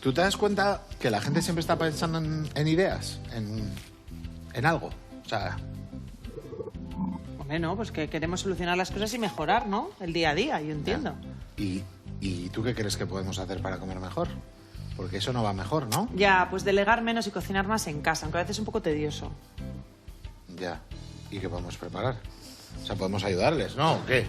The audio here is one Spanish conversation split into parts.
¿Tú te das cuenta que la gente siempre está pensando en ideas? En algo. O sea... Hombre, no, pues que queremos solucionar las cosas y mejorar, ¿no? El día a día, yo entiendo. ¿Y tú qué crees que podemos hacer para comer mejor? Porque eso no va mejor, ¿no? Ya, pues delegar menos y cocinar más en casa, aunque a veces es un poco tedioso. Ya. ¿Y qué podemos preparar? O sea, podemos ayudarles, ¿no? ¿O qué?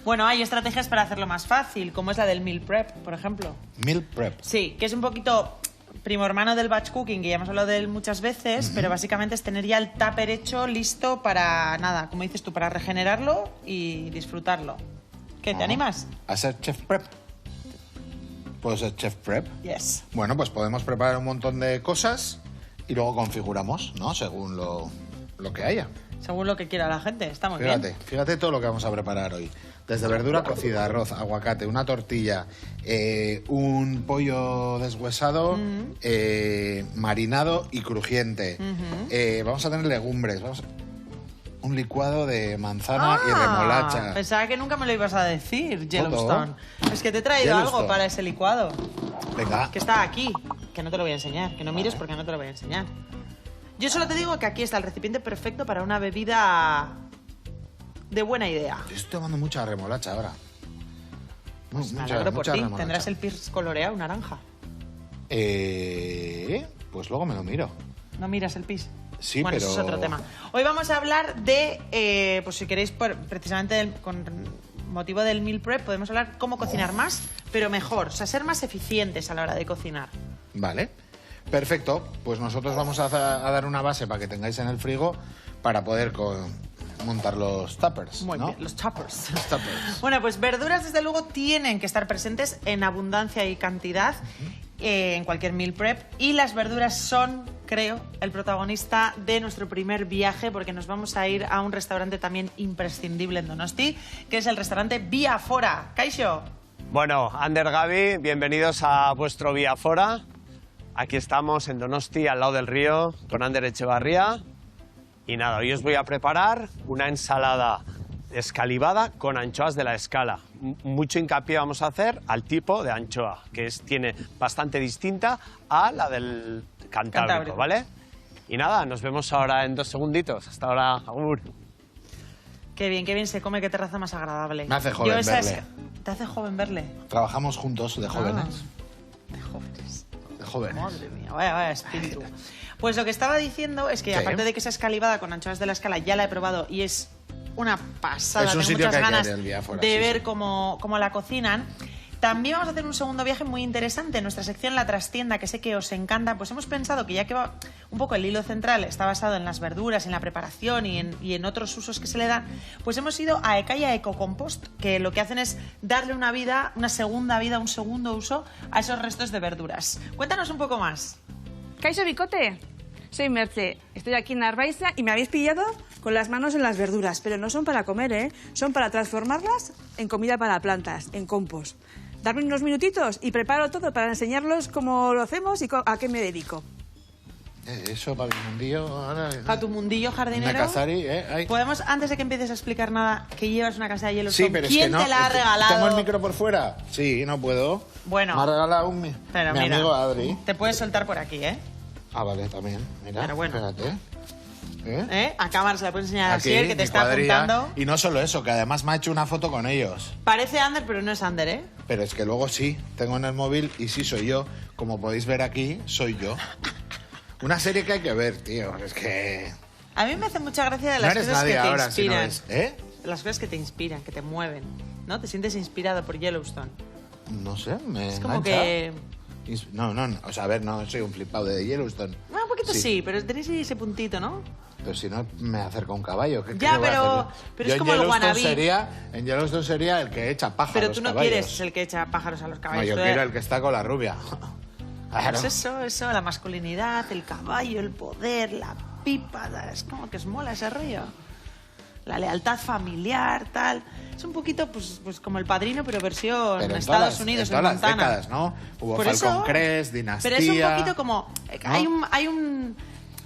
Bueno, hay estrategias para hacerlo más fácil, como es la del meal prep, por ejemplo. Meal prep. Sí, que es un poquito primo hermano del batch cooking, que ya hemos hablado de él muchas veces, pero básicamente es tener ya el tupper hecho, listo para nada, como dices tú, para regenerarlo y disfrutarlo. ¿Qué, te animas? ¿A ser chef prep? ¿Puedo ser chef prep? Yes. Bueno, pues podemos preparar un montón de cosas y luego configuramos, ¿no? Según lo que haya. Según lo que quiera la gente, está muy bien. Fíjate todo lo que vamos a preparar hoy. Desde verdura cocida, arroz, aguacate, una tortilla, un pollo deshuesado, marinado y crujiente. Vamos a tener legumbres, un licuado de manzana y remolacha. Pensaba que nunca me lo ibas a decir, Yellowstone. Es que te he traído algo para ese licuado. Venga. Que está aquí, que no te lo voy a enseñar. Que no mires porque no te lo voy a enseñar. Yo solo te digo que aquí está el recipiente perfecto para una bebida de buena idea. Yo estoy tomando mucha remolacha ahora. Pues me alegro por ti. Remolacha. Tendrás el pis coloreado, naranja. Pues luego me lo miro. ¿No miras el pis? Sí, bueno, pero... eso es otro tema. Hoy vamos a hablar de, pues si queréis, precisamente con motivo del meal prep, podemos hablar cómo cocinar más, pero mejor. O sea, ser más eficientes a la hora de cocinar. Vale. Perfecto. Pues nosotros vamos a dar una base para que tengáis en el frigo para poder montar los tuppers, Muy ¿no? bien, los tuppers. Los tuppers. Bueno, pues verduras, desde luego, tienen que estar presentes en abundancia y cantidad en cualquier meal prep. Y las verduras son, creo, el protagonista de nuestro primer viaje, porque nos vamos a ir a un restaurante también imprescindible en Donosti, que es el restaurante Via Fora. Kaixo. Bueno, Ander, Gaby, bienvenidos a vuestro Via Fora. Aquí estamos en Donosti, al lado del río, con Ander Echevarría. Y nada, hoy os voy a preparar una ensalada escalivada con anchoas de la Escala. Mucho hincapié vamos a hacer al tipo de anchoa, que tiene bastante distinta a la del Cantábrico, ¿vale? Y nada, nos vemos ahora en 2 segunditos. Hasta ahora, agur. Qué bien se come, qué terraza más agradable. Me hace joven verle. ¿Te hace joven verle? Trabajamos juntos de jóvenes. De jóvenes. De jóvenes. Madre mía, vaya espíritu. Pues lo que estaba diciendo es que, aparte de que sea escalivada con anchoas de la Escala, ya la he probado y es una pasada. Es un Tengo sitio muchas que hay ganas que ir el día fuera, de ver sí. cómo la cocinan. También vamos a hacer un segundo viaje muy interesante. En nuestra sección La Trastienda, que sé que os encanta, pues hemos pensado que ya que va un poco el hilo central está basado en las verduras, en la preparación y en otros usos que se le dan, pues hemos ido a Ecaya Ecocompost, que lo que hacen es darle una vida, una segunda vida, un segundo uso a esos restos de verduras. Cuéntanos un poco más. Kaixo Bicote, soy Merce. Estoy aquí en Arbaiza y me habéis pillado con las manos en las verduras, pero no son para comer, ¿eh? Son para transformarlas en comida para plantas, en compost. Darme unos minutitos y preparo todo para enseñarlos cómo lo hacemos y a qué me dedico. Eso para mi mundillo. Ahora, Para tu mundillo jardinero. Una Cazari, ¿eh? Podemos, antes de que empieces a explicar nada, que llevas una casa de Yellowstone. Sí, pero ¿Quién es que no. te la ha regalado? ¿Tengo el micro por fuera? Sí, no puedo. Bueno. Me ha regalado mi amigo Adri. Te puedes soltar por aquí, ¿eh? Ah, vale, también. Mira, pero bueno. Espérate. A cámara se la puedes enseñar Aquí, así, el que te mi está cuadrilla. apuntando. Y no solo eso, que además me ha hecho una foto con ellos. Parece Ander, pero no es Ander, ¿eh? Pero es que luego sí, tengo en el móvil y sí soy yo. Como podéis ver aquí, soy yo. Una serie que hay que ver, tío. Es que... A mí me hace mucha gracia de No las eres cosas nadie que te ahora, inspiran. si no eres, Las cosas que te inspiran, que te mueven, ¿no? Te sientes inspirado por Yellowstone. No sé, me Es como engancha. que... No, o sea, a ver, no soy un flipado de Yellowstone. Bueno, un poquito sí, pero tenéis ese puntito, ¿no? Pero si no me acerco a un caballo, ¿qué Ya, voy a hacer? pero Yo es como en el Yellowstone wannabe. En Yellowstone sería el que echa pájaros. Pero tú no caballos. quieres el que echa pájaros a los No, caballos. yo Tú quiero el que está con la rubia. Claro. Pues eso, la masculinidad, el caballo, el poder, la pipa, es como que es mola ese rollo. La lealtad familiar, tal. Es un poquito pues como El Padrino, pero versión Pero en Estados Unidos, en en todas las Montana. décadas, ¿no? Hubo Por Falcon eso, Crest, Dinastía... Pero es un poquito como... ¿no? Hay un...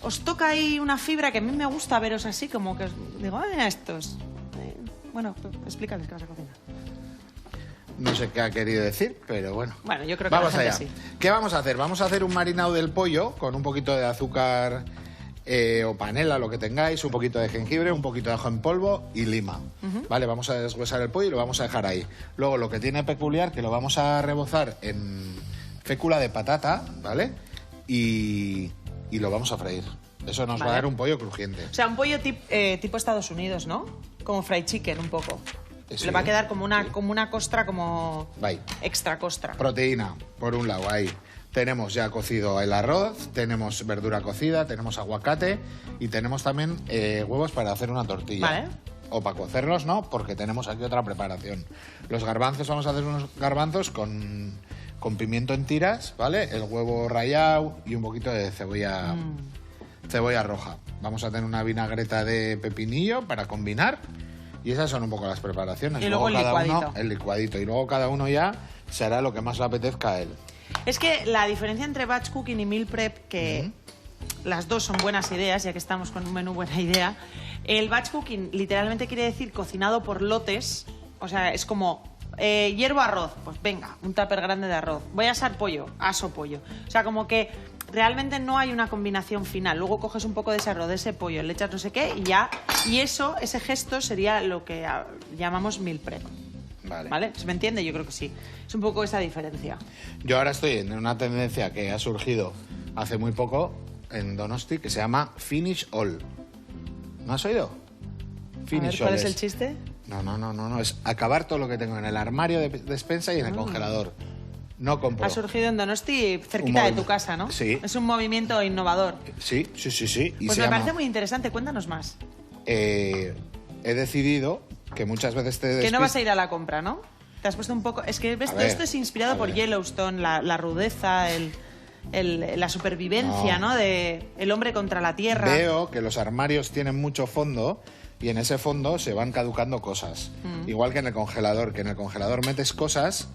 Os toca ahí una fibra que a mí me gusta veros así, como que digo, estos... Bueno, explícales qué vas a cocinar. No sé qué ha querido decir, pero bueno. Bueno, yo creo que vamos la gente allá. sí. ¿Qué vamos a hacer? Vamos a hacer un marinado del pollo con un poquito de azúcar o panela, lo que tengáis, un poquito de jengibre, un poquito de ajo en polvo y lima. Vale, vamos a deshuesar el pollo y lo vamos a dejar ahí. Luego lo que tiene peculiar, que lo vamos a rebozar en fécula de patata, ¿vale? Y lo vamos a freír. Eso nos va a Vale. dar un pollo crujiente. O sea, un pollo tipo Estados Unidos, ¿no? Como fried chicken, un poco. Sí. Le va a quedar como una costra, como Bye. extra costra. Proteína, por un lado, ahí. Tenemos ya cocido el arroz, tenemos verdura cocida, tenemos aguacate y tenemos también huevos para hacer una tortilla. Vale. O para cocerlos, no, porque tenemos aquí otra preparación. Los garbanzos, vamos a hacer unos garbanzos con pimiento en tiras, ¿vale? El huevo rallado y un poquito de cebolla roja. Vamos a tener una vinagreta de pepinillo para combinar. Y esas son un poco las preparaciones. Y luego el cada licuadito. uno, el licuadito. Y luego cada uno ya se hará lo que más le apetezca a él. Es que la diferencia entre batch cooking y meal prep, que las dos son buenas ideas, ya que estamos con un menú buena idea, el batch cooking literalmente quiere decir cocinado por lotes. O sea, es como hiervo arroz, pues venga, un tupper grande de arroz. Voy a asar pollo, aso pollo. O sea, como que realmente no hay una combinación final. Luego coges un poco de ese arroz, de ese pollo, le echas no sé qué y ya. Y eso, ese gesto sería lo que llamamos meal prep. ¿Vale? ¿Se me entiende? Yo creo que sí. Es un poco esa diferencia. Yo ahora estoy en una tendencia que ha surgido hace muy poco en Donosti que se llama Finish All. ¿No has oído? Finish ¿Cuál All es el chiste? No. Es acabar todo lo que tengo en el armario de despensa y en el congelador. No compro. Ha surgido en Donosti, cerquita de tu casa, ¿no? Sí. Es un movimiento innovador. Sí. Y Pues se me llama, parece muy interesante. Cuéntanos más. he decidido que muchas veces te Que no vas a ir a la compra, ¿no? Te has puesto un poco... Es que ves, A todo ver, esto es inspirado a por ver. Yellowstone, la rudeza, la supervivencia, ¿no? De el hombre contra la tierra. Veo que los armarios tienen mucho fondo y en ese fondo se van caducando cosas. Igual que en el congelador, que en el congelador metes cosas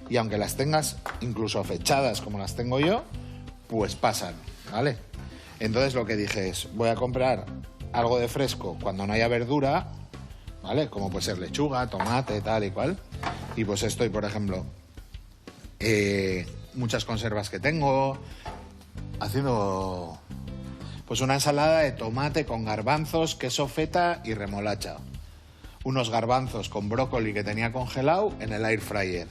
y aunque las tengas incluso fechadas como las tengo yo, pues pasan, ¿vale? Entonces lo que dije es, voy a comprar algo de fresco cuando no haya verdura, ¿vale? Como puede ser lechuga, tomate, tal y cual. Y pues estoy, por ejemplo, muchas conservas que tengo, haciendo pues una ensalada de tomate con garbanzos, queso feta y remolacha. Unos garbanzos con brócoli que tenía congelado en el air fryer.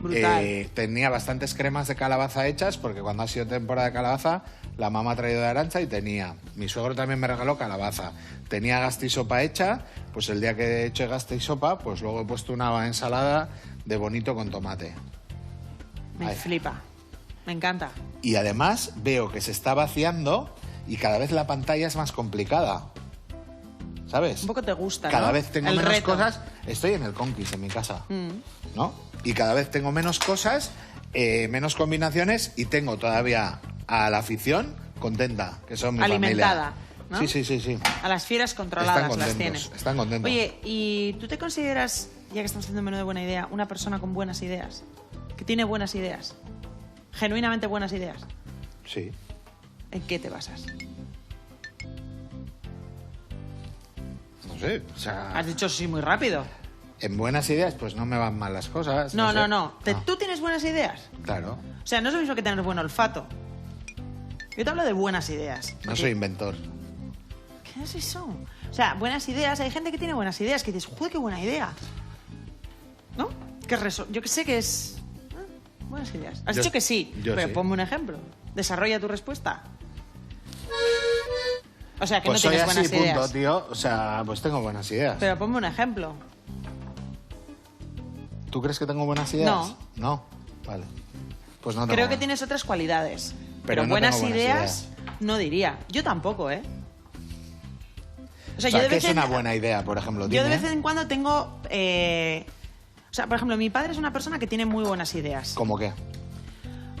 Brutal. Tenía bastantes cremas de calabaza hechas porque cuando ha sido temporada de calabaza la mamá ha traído de Arantxa y tenía. Mi suegro también me regaló calabaza. Tenía gastisopa hecha, pues el día que he hecho gastisopa, pues luego he puesto una ensalada de bonito con tomate. Me Ay. flipa. Me encanta. Y además veo que se está vaciando y cada vez la pantalla es más complicada. ¿Sabes? Un poco te gusta, ¿no? Cada vez tengo El menos reto. cosas. Estoy en el Conquist en mi casa, ¿no? Y cada vez tengo menos cosas, menos combinaciones y tengo todavía a la afición contenta, que son mi Alimentada, familia. ¿no? Sí. A las fieras controladas Están las contentos, tienes. están contentos. Oye, ¿y tú te consideras, ya que estamos haciendo un menú de buena idea, una persona con buenas ideas? Que tiene buenas ideas. Genuinamente buenas ideas. Sí. ¿En qué te basas? No sé, o sea, Has dicho sí muy rápido. en buenas ideas pues no me van mal las cosas. No. sé. ¿Tú tienes buenas ideas? Claro, O sea, no es lo mismo que tener buen olfato. Yo te hablo de buenas ideas. no soy inventor. ¿Qué es eso? O sea, buenas ideas. Hay gente que tiene buenas ideas que dices, joder, qué buena idea. ¿No? Yo que sé que es... buenas ideas. Has Yo- dicho que sí, yo pero sí. ponme un ejemplo. Desarrolla tu respuesta. O sea, que Pues no soy tienes así, buenas ideas. punto, tío. O sea, pues tengo buenas ideas. Pero ponme un ejemplo. ¿Tú crees que tengo buenas ideas? No. No. Vale. Pues no tengo Creo que buenas. tienes otras cualidades. Pero Pero no buenas, tengo buenas ideas, no diría. Yo tampoco, ¿eh? O sea, O sea, yo de ¿qué vez es en- una buena idea, por ejemplo? Yo de Dime. vez en cuando tengo... O sea, por ejemplo, mi padre es una persona que tiene muy buenas ideas. ¿Cómo qué?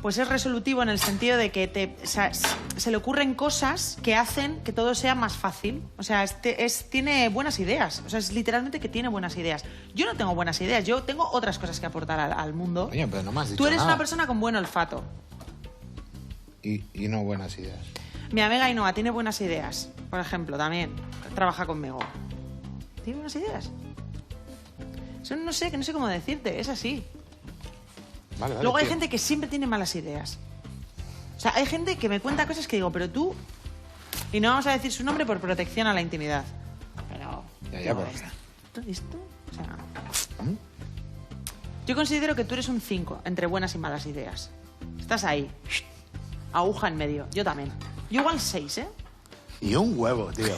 Pues es resolutivo en el sentido de que o sea, se le ocurren cosas que hacen que todo sea más fácil. O sea, tiene buenas ideas. O sea, es literalmente que tiene buenas ideas. Yo no tengo buenas ideas, yo tengo otras cosas que aportar al mundo. Oye, pero no me has dicho Tú eres nada. una persona con buen olfato. Y no buenas ideas. Mi amiga Ainhoa tiene buenas ideas. Por ejemplo, también trabaja conmigo. ¿Tiene buenas ideas? No sé cómo decirte, es así. Vale, Luego hay tío. gente que siempre tiene malas ideas. O sea, hay gente que me cuenta cosas que digo, pero tú... Y no vamos a decir su nombre por protección a la intimidad. Pero... Ya, pero... ¿Esto? O sea... Yo considero que tú eres un 5 entre buenas y malas ideas. Estás ahí. Aguja en medio. Yo también. Yo igual 6, ¿eh? Y un huevo, tío.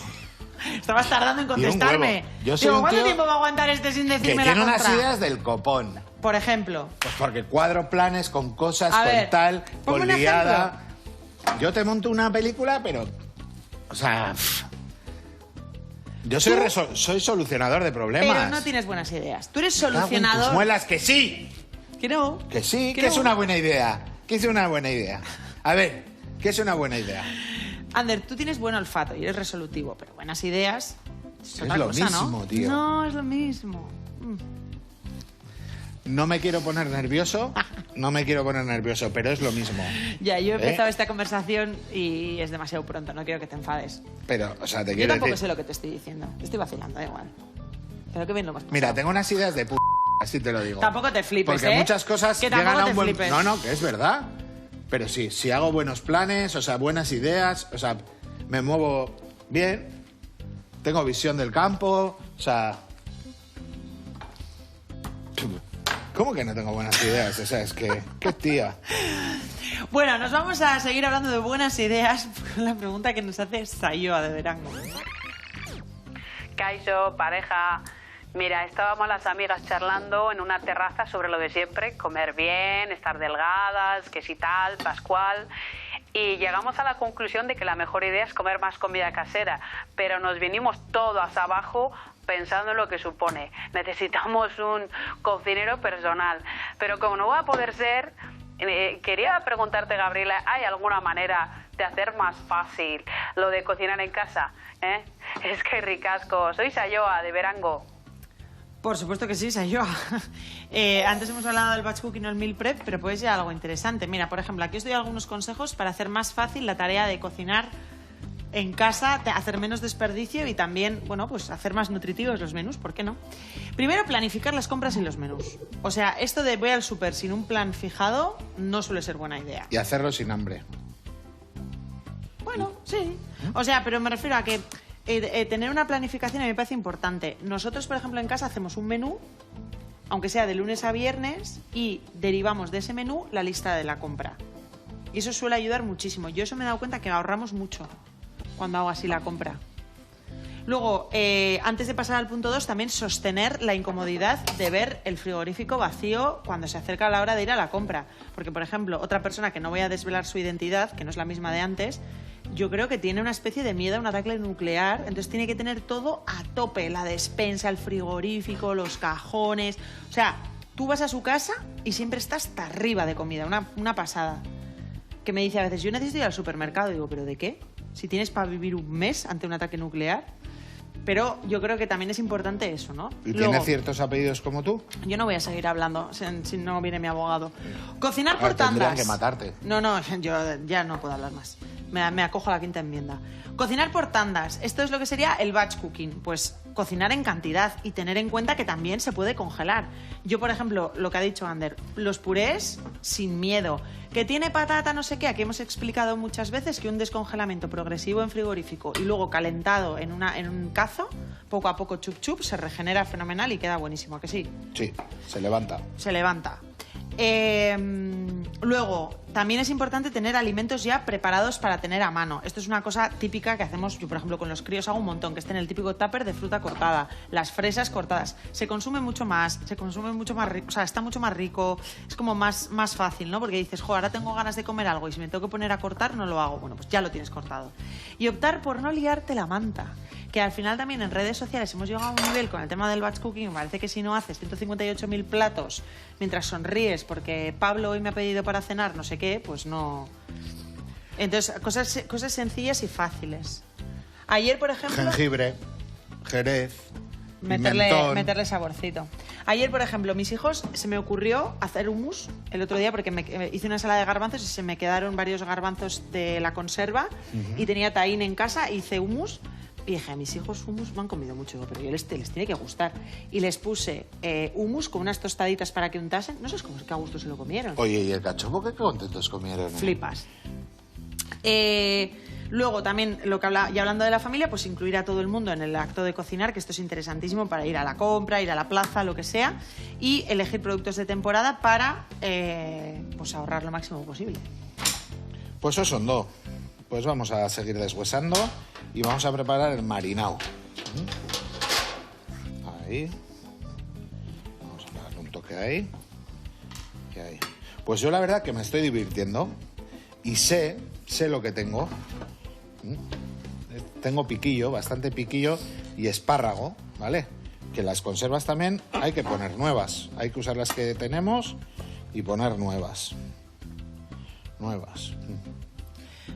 Estabas tardando en Y un contestarme. huevo. Yo soy Digo, un ¿cuánto tío tiempo va a aguantar este sin Que decirme la tiene unas contra? ideas del copón. Por ejemplo. Pues porque cuadro planes con cosas, A con ver, tal, ponme con un liada. Yo te monto una película, pero... O sea... Yo soy, soy solucionador de problemas. Pero no tienes buenas ideas. Tú eres Me cago en tus solucionador. muelas, que sí. Que no. Que sí, Que que no. es una buena idea. Que es una buena idea. A ver, ¿qué es una buena idea? Ander, tú tienes buen olfato y eres resolutivo, pero buenas ideas es otra lo cosa, mismo, ¿no? tío. No, es lo mismo. No me quiero poner nervioso, pero es lo mismo. Ya, yo he empezado esta conversación y es demasiado pronto, no quiero que te enfades. Pero, o sea, te Yo quiero tampoco decir... sé lo que te estoy diciendo. Te estoy vacilando, da igual. Pero que bien lo hemos pasado. Mira, tengo unas ideas de así te lo digo. Tampoco te flipes, Porque ¿eh? muchas cosas Que llegan tampoco a te un buen... flipes. No, que es verdad. Pero sí, si hago buenos planes, o sea, buenas ideas, o sea, me muevo bien, tengo visión del campo, o sea... ¿Cómo que no tengo buenas ideas? O sea, es que... ¡Qué tía! Bueno, nos vamos a seguir hablando de buenas ideas con la pregunta que nos hace Sayoa de Verango. Kaixo, pareja. Mira, estábamos las amigas charlando en una terraza sobre lo de siempre, comer bien, estar delgadas, que si tal, pascual. Y llegamos a la conclusión de que la mejor idea es comer más comida casera, pero nos vinimos todas abajo pensando en lo que supone. Necesitamos un cocinero personal. Pero como no va a poder ser, quería preguntarte, Gabriela, ¿hay alguna manera de hacer más fácil lo de cocinar en casa? Es que ricasco. Soy Sayoa, de Verango. Por supuesto que sí, Sayoa. Antes hemos hablado del batch cooking o el meal prep, pero puede ser algo interesante. Mira, por ejemplo, aquí os doy algunos consejos para hacer más fácil la tarea de cocinar en casa, hacer menos desperdicio y también, bueno, pues hacer más nutritivos los menús, ¿por qué no? Primero, planificar las compras y los menús. O sea, esto de voy al súper sin un plan fijado no suele ser buena idea. Y hacerlo sin hambre. Bueno, sí. O sea, pero me refiero a que tener una planificación a mí me parece importante. Nosotros, por ejemplo, en casa hacemos un menú, aunque sea de lunes a viernes, y derivamos de ese menú la lista de la compra. Y eso suele ayudar muchísimo. Yo eso me he dado cuenta que ahorramos mucho cuando hago así la compra. Luego, antes de pasar al punto 2, también sostener la incomodidad de ver el frigorífico vacío cuando se acerca la hora de ir a la compra. Porque, por ejemplo, otra persona que no voy a desvelar su identidad, que no es la misma de antes, yo creo que tiene una especie de miedo a un ataque nuclear, entonces tiene que tener todo a tope, la despensa, el frigorífico, los cajones... O sea, tú vas a su casa y siempre está hasta arriba de comida, una pasada. Que me dice a veces, yo necesito ir al supermercado, y digo, ¿pero de qué? Si tienes para vivir un mes ante un ataque nuclear. Pero yo creo que también es importante eso, ¿no? ¿Y Luego, tiene ciertos apellidos como tú? yo no voy a seguir hablando si no viene mi abogado. Cocinar por Tendrían tandas. que matarte. No, yo ya no puedo hablar más. Me acojo a la quinta enmienda. Cocinar por tandas. Esto es lo que sería el batch cooking. Pues cocinar en cantidad y tener en cuenta que también se puede congelar. Yo, por ejemplo, lo que ha dicho Ander, los purés sin miedo. Que tiene patata, no sé qué. Aquí hemos explicado muchas veces que un descongelamiento progresivo en frigorífico y luego calentado en un cazo, poco a poco chup chup, se regenera fenomenal y queda buenísimo, ¿a que sí? Sí, se levanta. Se levanta. Luego, también es importante tener alimentos ya preparados para tener a mano. Esto es una cosa típica que hacemos, yo por ejemplo con los críos hago un montón, que esté en el típico tupper de fruta cortada, las fresas cortadas. Se consume mucho más rico, o sea, está mucho más rico, es como más fácil, ¿no? Porque dices, jo, ahora tengo ganas de comer algo y si me tengo que poner a cortar no lo hago. Bueno, pues ya lo tienes cortado. Y optar por no liarte la manta. Que al final también en redes sociales hemos llegado a un nivel con el tema del batch cooking, me parece que si no haces 158.000 platos mientras sonríes porque Pablo hoy me ha pedido para cenar no sé qué, pues no... Entonces, cosas sencillas y fáciles. Ayer, por ejemplo... Jengibre, jerez, pimentón. Meterle saborcito. Ayer, por ejemplo, mis hijos se me ocurrió hacer hummus el otro día porque me hice una ensalada de garbanzos y se me quedaron varios garbanzos de la conserva y tenía tahín en casa, hice hummus. Y dije, a mis hijos hummus me han comido mucho, pero yo les tiene que gustar. Y les puse hummus con unas tostaditas para que untasen. No sé qué a gusto se lo comieron. Oye, ¿y el cachopo qué contentos comieron? Flipas. Luego también, ya hablando de la familia, pues incluir a todo el mundo en el acto de cocinar, que esto es interesantísimo para ir a la compra, ir a la plaza, lo que sea, y elegir productos de temporada para pues ahorrar lo máximo posible. Pues eso son dos. Pues vamos a seguir deshuesando y vamos a preparar el marinado. Ahí. Vamos a darle un toque ahí. Y ahí. Pues yo la verdad que me estoy divirtiendo y sé lo que tengo. Tengo piquillo, bastante piquillo y espárrago, ¿vale? Que las conservas también hay que poner nuevas. Hay que usar las que tenemos y poner nuevas.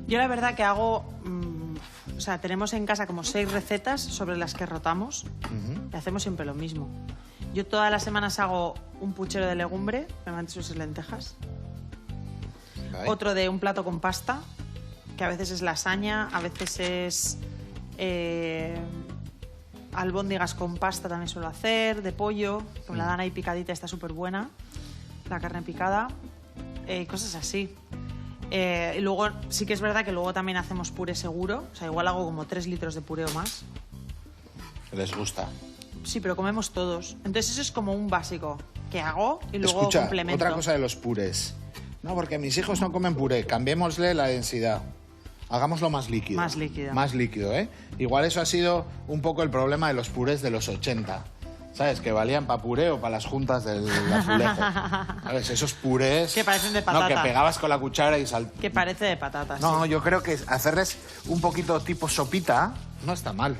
Yo la verdad que hago... o sea, tenemos en casa como 6 recetas sobre las que rotamos y hacemos siempre lo mismo. Yo todas las semanas hago un puchero de legumbre, normalmente sus lentejas. Vale. Otro de un plato con pasta, que a veces es lasaña, a veces es albóndigas con pasta también suelo hacer, de pollo, con la dan ahí picadita, está súper buena, la carne picada, cosas así. Y luego sí que es verdad que luego también hacemos puré seguro, o sea, igual hago como 3 litros de puré o más. Les gusta. Sí, pero comemos todos. Entonces eso es como un básico que hago y luego Escucha, complemento. otra cosa de los purés. No, porque mis hijos no comen puré. Cambiémosle la densidad. Hagámoslo más líquido. Más líquido. Más líquido, ¿eh? Igual eso ha sido un poco el problema de los purés de los 80. ¿Sabes? Que valían para puré o para las juntas del azulejo. ¿Sabes? Esos purés... Que parecen de patata. No, que pegabas con la cuchara y Que parece de patatas. No, sí. yo creo que hacerles un poquito tipo sopita no está mal.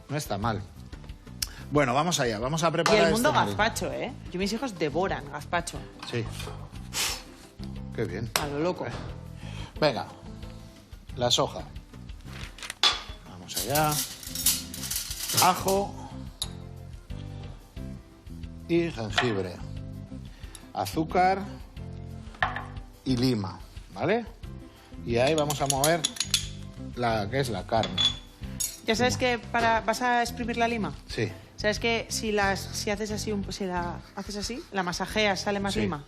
No está mal. Bueno, vamos allá. Vamos a Y preparar el mundo este gazpacho, ¿eh? Yo mis hijos devoran gazpacho. Sí. Qué bien. A lo loco. Venga, la soja. Vamos allá. Ajo y jengibre. Azúcar y lima, ¿vale? Y ahí vamos a mover que es la carne. ¿Ya sabes que vas a exprimir la lima? Sí. ¿Sabes que si haces así, si la haces así, la masajeas, sale más Sí. lima?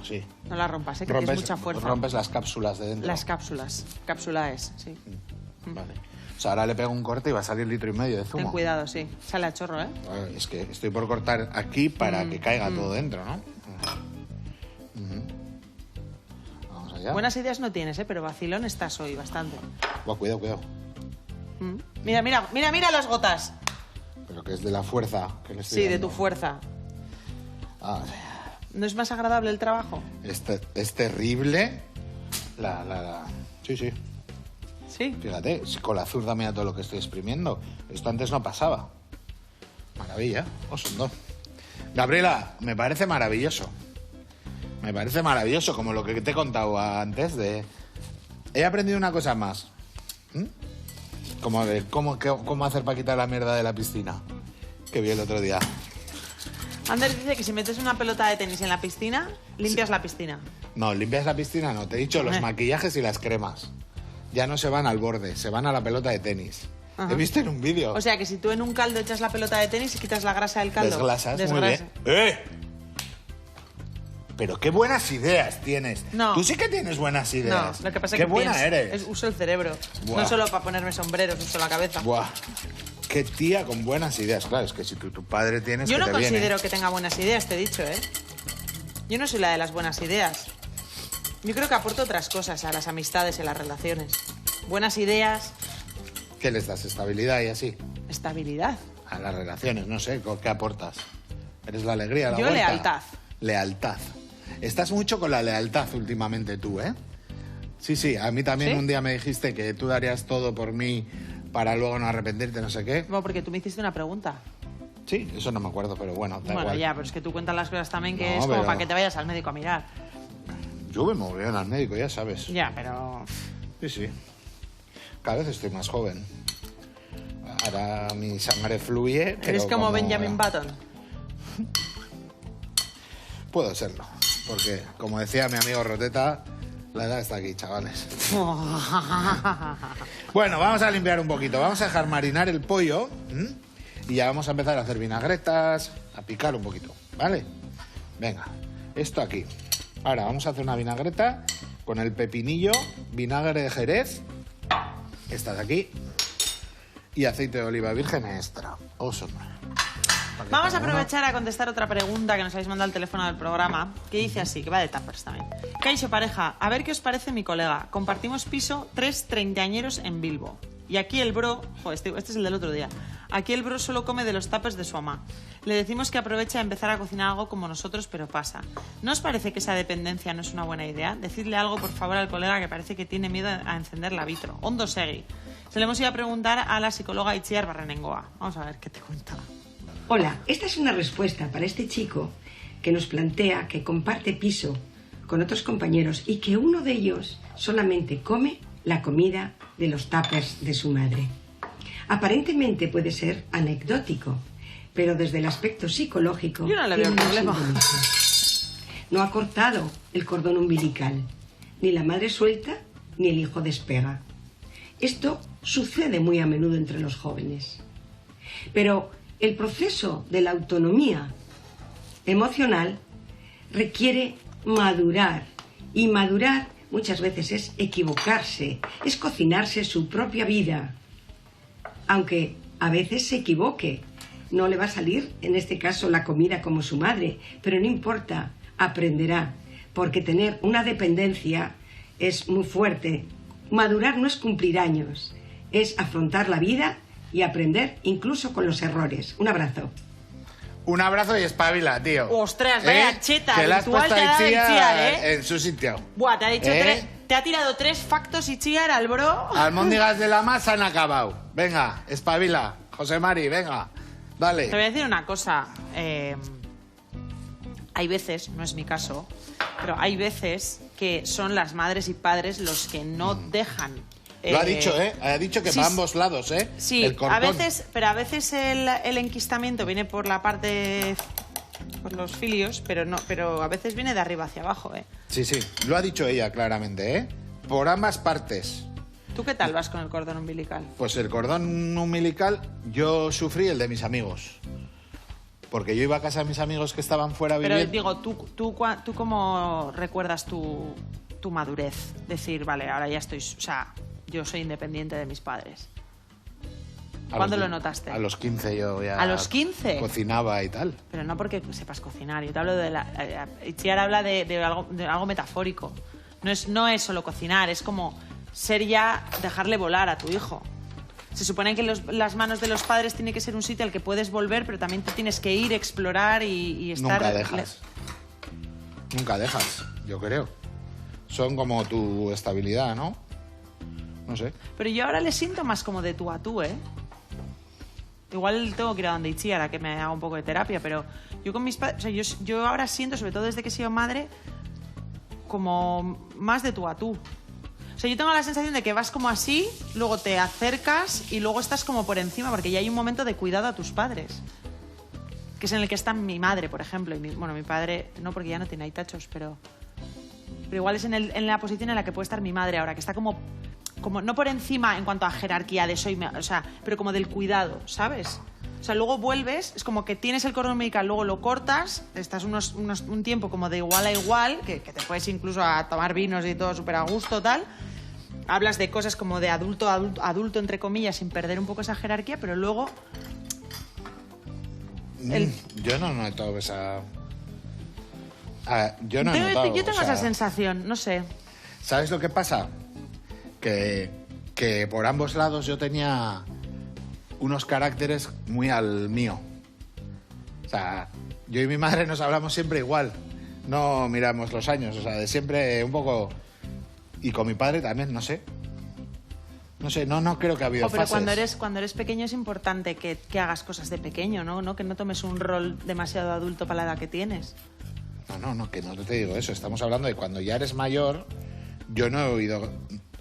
Sí. No la rompas, ¿eh? Que tienes mucha fuerza. Rompes las cápsulas de dentro. Las cápsulas. Cápsula sí. Vale. O sea, ahora le pego un corte y va a salir 1,5 litros de zumo. Ten cuidado, sí. Sale a chorro, ¿eh? Es que estoy por cortar aquí para que caiga todo dentro, ¿no? Vamos allá. Buenas ideas no tienes, ¿eh? Pero vacilón estás hoy bastante. Buah, cuidado. Mira las gotas. Pero que es de la fuerza que le estoy Sí, de dando. tu fuerza. Ah, ¿No es más agradable el trabajo? es terrible. Sí. Sí. Fíjate, con la zurda mira todo lo que estoy exprimiendo. Esto antes no pasaba. Maravilla. Son dos. Gabriela, me parece maravilloso. Me parece maravilloso, como lo que te he contado antes de... He aprendido una cosa más. Como de cómo hacer para quitar la mierda de la piscina. Que vi el otro día. Ander dice que si metes una pelota de tenis en la piscina, limpias la piscina. No, limpias la piscina, no. Te he dicho los maquillajes y las cremas. Ya no se van al borde, se van a la pelota de tenis. He visto en un vídeo. O sea que si tú en un caldo echas la pelota de tenis y quitas la grasa del caldo. Desglasas, muy desgrasa. bien. Pero qué buenas ideas tienes. No. Tú sí que tienes buenas ideas. No, lo que pasa es qué que buena eres. uso el cerebro. Buah. No solo para ponerme sombreros, uso la cabeza. Buah. Qué tía con buenas ideas. Claro, es que si tu padre tienes Yo que no te considero viene. que tenga buenas ideas, te he dicho, ¿eh? Yo no soy la de las buenas ideas. Yo creo que aporto otras cosas a las amistades y a las relaciones. Buenas ideas, ¿Qué les das? Estabilidad y así. estabilidad. A las relaciones, no sé, ¿qué aportas? ¿Eres la alegría, la Yo vuelta? lealtad. Lealtad. Estás mucho con la lealtad últimamente tú, ¿eh? Sí, a mí también ¿Sí? un día me dijiste que tú darías todo por mí para luego no arrepentirte, no sé qué. Bueno, porque tú me hiciste una pregunta. Sí, eso no me acuerdo, pero bueno, da Bueno, igual. ya, pero es que tú cuentas las cosas también que No, es como pero- para que te vayas al médico a mirar. Yo me moví al médico, ya sabes. Ya, pero... Sí. Cada vez estoy más joven. Ahora mi sangre fluye, pero Eres como Benjamin Button. Puedo serlo, porque como decía mi amigo Roteta, La edad está aquí, chavales. Bueno, vamos a limpiar un poquito. Vamos a dejar marinar el pollo. Y ya vamos a empezar a hacer vinagretas, a picar un poquito, ¿vale? Venga, esto aquí. Ahora vamos a hacer una vinagreta con el pepinillo, vinagre de Jerez, esta de aquí, y aceite de oliva virgen extra. Vamos a aprovechar a contestar otra pregunta que nos habéis mandado al teléfono del programa, que dice así, que va de tappers también. Kaixo, pareja, a ver qué os parece mi colega. Compartimos piso 3 treintañeros en Bilbo. Y aquí el bro... Joder, este es el del otro día. Aquí el bro solo come de los tuppers de su mamá. Le decimos que aproveche a empezar a cocinar algo como nosotros, pero pasa. ¿No os parece que esa dependencia no es una buena idea? Decidle algo, por favor, al colega que parece que tiene miedo a encender la vitro. Ondo segui. Se le hemos ido a preguntar a la psicóloga Itziar Barrenengoa. Vamos a ver qué te cuenta. Hola, esta es una respuesta para este chico que nos plantea que comparte piso con otros compañeros y que uno de ellos solamente come la comida de los tuppers de su madre. Aparentemente puede ser anecdótico, pero desde el aspecto psicológico yo no le veo el problema. No ha cortado el cordón umbilical, ni la madre suelta ni el hijo despega. Esto sucede muy a menudo entre los jóvenes. Pero el proceso de la autonomía emocional requiere madurar, y madurar muchas veces es equivocarse, es cocinarse su propia vida. Aunque a veces se equivoque, no le va a salir, en este caso, la comida como su madre, pero no importa, aprenderá, porque tener una dependencia es muy fuerte. Madurar no es cumplir años, es afrontar la vida y aprender incluso con los errores. Un abrazo. Un abrazo y espabila, tío. Ostras, vaya cheta que la has virtual puesto te ha dado Itziar, Itziar, en su sitio. Buah, te ha dicho te ha tirado 3 factos Itziar al bro. Almóndigas de la masa han acabado. Venga, espabila. José Mari, venga. Dale. Te voy a decir una cosa. Hay veces, no es mi caso, pero hay veces que son las madres y padres los que no dejan. Lo ha dicho, ¿eh? Ha dicho que sí, para ambos lados, ¿eh? Sí, el a veces, pero a veces el enquistamiento viene por la parte, por los filios, pero a veces viene de arriba hacia abajo, ¿eh? Sí, sí, lo ha dicho ella claramente, ¿eh? Por ambas partes. ¿Tú qué tal vas con el cordón umbilical? Pues el cordón umbilical, yo sufrí el de mis amigos. Porque yo iba a casa de mis amigos que estaban fuera viviendo. Pero digo, ¿tú cómo recuerdas tu madurez? Decir, vale, ahora ya estoy, o sea, yo soy independiente de mis padres. ¿Cuándo lo notaste? A los 15 yo ya... ¿A los 15? Cocinaba y tal. Pero no porque sepas cocinar. Yo te hablo de Itziar habla de algo metafórico. No es solo cocinar, es como ser ya, dejarle volar a tu hijo. Se supone que las manos de los padres tiene que ser un sitio al que puedes volver, pero también te tienes que ir, explorar y estar... Nunca dejas. Nunca dejas, yo creo. Son como tu estabilidad, ¿no? No sé. Pero yo ahora le siento más como de tú a tú, ¿eh? Igual tengo que ir a donde Itziar a que me haga un poco de terapia, pero yo con mis padres... O sea, yo ahora siento, sobre todo desde que he sido madre, como más de tú a tú. O sea, yo tengo la sensación de que vas como así, luego te acercas y luego estás como por encima, porque ya hay un momento de cuidado a tus padres. Que es en el que está mi madre, por ejemplo. Y mi padre, no, porque ya no tiene ahí tachos, pero igual es en la posición en la que puede estar mi madre ahora, que está como no por encima en cuanto a jerarquía de soy, o sea, pero como del cuidado, ¿sabes? O sea, luego vuelves, es como que tienes el cordón umbilical, luego lo cortas, estás un tiempo como de igual a igual, que te puedes incluso a tomar vinos y todo súper a gusto, tal. Hablas de cosas como de adulto, entre comillas, sin perder un poco esa jerarquía, pero luego... Yo no he notado esa... yo no he notado... Yo tengo esa sensación, no sé. ¿Sabes lo que pasa? Que por ambos lados yo tenía unos caracteres muy al mío. O sea, yo y mi madre nos hablamos siempre igual. No miramos los años, o sea, de siempre un poco... Y con mi padre también, no sé. No sé, no creo que ha habido pero fases. cuando eres pequeño es importante que hagas cosas de pequeño, ¿no? Que no tomes un rol demasiado adulto para la edad que tienes. No, que no te digo eso. Estamos hablando de cuando ya eres mayor, yo no he oído...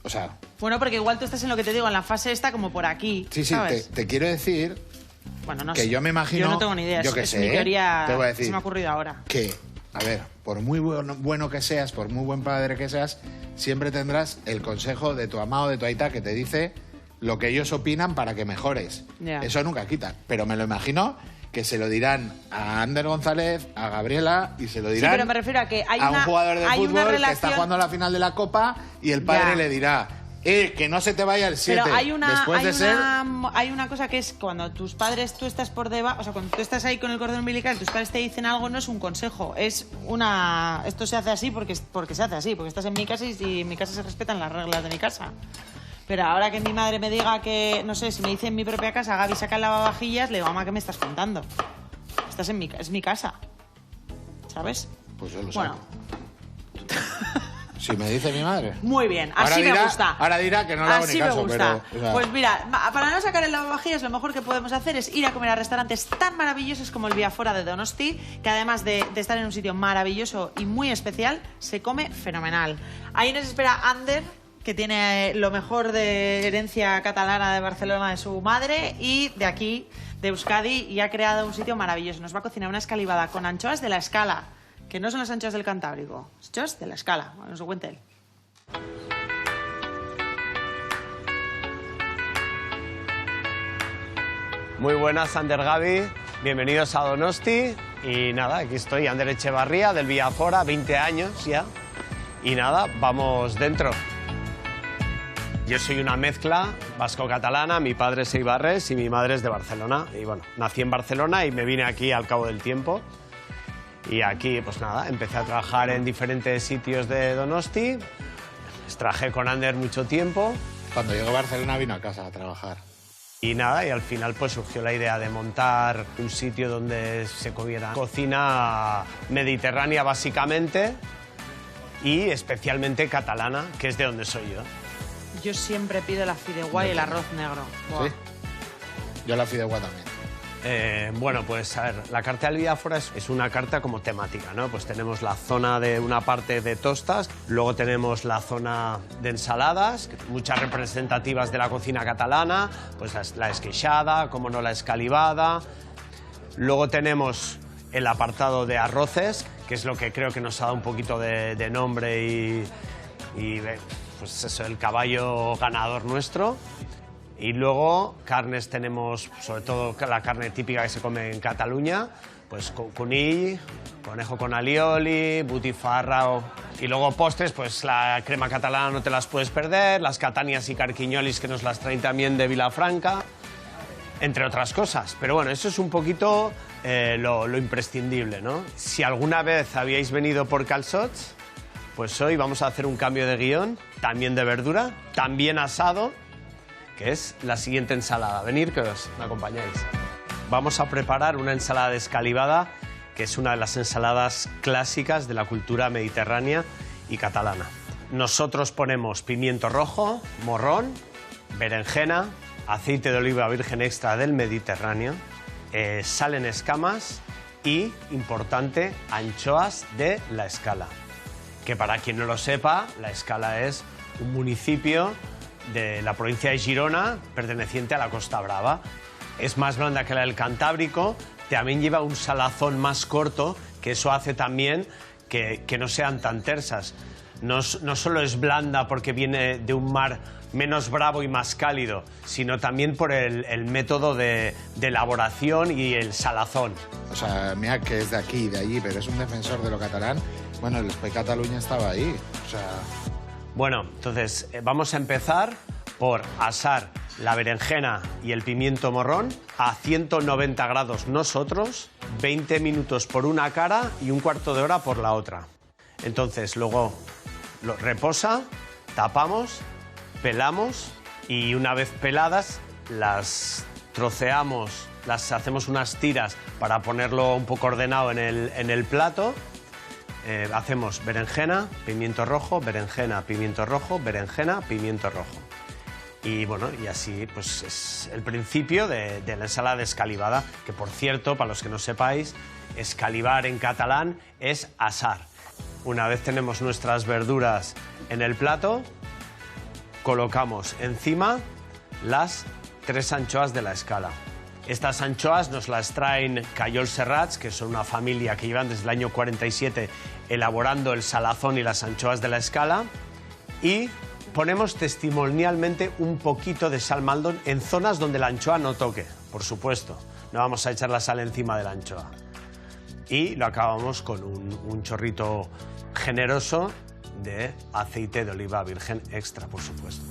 O sea... Bueno, porque igual tú estás en lo que te digo, en la fase esta como por aquí, Sí, ¿sabes? te quiero decir... Bueno, no que sé. yo me imagino... Yo no tengo ni idea. Yo qué es sé, mi teoría, te voy a decir se me ha ocurrido ahora. Que a ver, por muy bueno que seas, por muy buen padre que seas, siempre tendrás el consejo de tu ama o de tu aita que te dice lo que ellos opinan para que mejores. Ya. Eso nunca quita. Pero me lo imagino que se lo dirán a Ander González, a Gabriela y se lo dirán pero me refiero a que hay a una- un jugador de hay una fútbol que relación- está jugando la final de la Copa y el padre Ya. le dirá, que no se te vaya el 7. Pero hay una, Después de ser... hay una cosa que es cuando tus padres, tú estás por debajo, o sea, cuando tú estás ahí con el cordón umbilical, tus padres te dicen algo, no es un consejo, es una... Esto se hace así porque se hace así, porque estás en mi casa y si en mi casa se respetan las reglas de mi casa. Pero ahora que mi madre me diga que, no sé, si me dice en mi propia casa, Gaby, saca el lavavajillas, le digo, mamá, ¿qué me estás contando? Estás en es mi casa, ¿sabes? Pues yo lo Bueno. saco. Si me dice mi madre. Muy bien, Ahora así dirá- me gusta. ahora dirá que no le hago así ni caso, me gusta. pero, o sea- Pues mira, para no sacar el lavavajillas, lo mejor que podemos hacer es ir a comer a restaurantes tan maravillosos como el Viafora de Donosti, que además de estar en un sitio maravilloso y muy especial, se come fenomenal. Ahí nos espera Ander, que tiene lo mejor de herencia catalana de Barcelona de su madre y de aquí, de Euskadi, y ha creado un sitio maravilloso. Nos va a cocinar una escalivada con anchoas de la Escala, que no son las anchoas del Cantábrico, anchoas de la Escala. Bueno, nos lo cuente él. Muy buenas, Ander Gaby. Bienvenidos a Donosti. Y nada, aquí estoy, Ander Echevarría, del Viafora, 20 años ya. Y nada, vamos dentro. Yo soy una mezcla vasco-catalana, mi padre es eibarrés y mi madre es de Barcelona. Y bueno, nací en Barcelona y me vine aquí al cabo del tiempo. Y aquí, pues nada, empecé a trabajar en diferentes sitios de Donosti. Trabajé con Ander mucho tiempo. Cuando llegó a Barcelona vino a casa a trabajar. Y nada, y al final pues surgió la idea de montar un sitio donde se comiera cocina mediterránea básicamente y especialmente catalana, que es de donde soy yo. Yo siempre pido la fideuá y el arroz negro. Buah. ¿Sí? Yo la fideuá también. Bueno, pues a ver, la carta del Viafora es una carta como temática, ¿no? Pues tenemos la zona de una parte de tostas, luego tenemos la zona de ensaladas, muchas representativas de la cocina catalana, pues la esqueixada, como no la escalivada. Luego tenemos el apartado de arroces, que es lo que creo que nos ha dado un poquito de nombre y pues eso, el caballo ganador nuestro. Y luego carnes tenemos, sobre todo la carne típica que se come en Cataluña, pues conill, conejo con alioli, butifarra. Y luego postres, pues la crema catalana no te las puedes perder, las catanias y carquiñolis que nos las traen también de Vilafranca, entre otras cosas. Pero bueno, eso es un poquito lo imprescindible, ¿no? Si alguna vez habíais venido por Calçots, pues hoy vamos a hacer un cambio de guión, también de verdura, también asado, que es la siguiente ensalada. Venid, que me acompañáis. Vamos a preparar una ensalada de escalivada, que es una de las ensaladas clásicas de la cultura mediterránea y catalana. Nosotros ponemos pimiento rojo, morrón, berenjena, aceite de oliva virgen extra del Mediterráneo, sal en escamas y, importante, anchoas de La Escala. Que para quien no lo sepa, La Escala es un municipio de la provincia de Girona, perteneciente a la Costa Brava. Es más blanda que la del Cantábrico, también lleva un salazón más corto, que eso hace también que no sean tan tersas. No solo es blanda porque viene de un mar menos bravo y más cálido, sino también por el método de elaboración y el salazón. O sea, mira que es de aquí y de allí, pero es un defensor de lo catalán. Bueno, el Espai Catalunya estaba ahí, o sea... Bueno, entonces vamos a empezar por asar la berenjena y el pimiento morrón a 190 grados nosotros, 20 minutos por una cara y un cuarto de hora por la otra. Entonces luego lo reposa, tapamos, pelamos y una vez peladas las troceamos, las hacemos unas tiras para ponerlo un poco ordenado en el plato. Hacemos berenjena, pimiento rojo, berenjena, pimiento rojo, berenjena, pimiento rojo. Y bueno, y así pues es el principio de la ensalada de escalivada, que por cierto, para los que no sepáis, escalivar en catalán es asar. Una vez tenemos nuestras verduras en el plato, colocamos encima las 3 anchoas de La Escala. Estas anchoas nos las traen Cayol Serrats, que son una familia que llevan desde el año 47 elaborando el salazón y las anchoas de la Escala. Y ponemos testimonialmente un poquito de sal Maldon en zonas donde la anchoa no toque, por supuesto. No vamos a echar la sal encima de la anchoa. Y lo acabamos con un chorrito generoso de aceite de oliva virgen extra, por supuesto.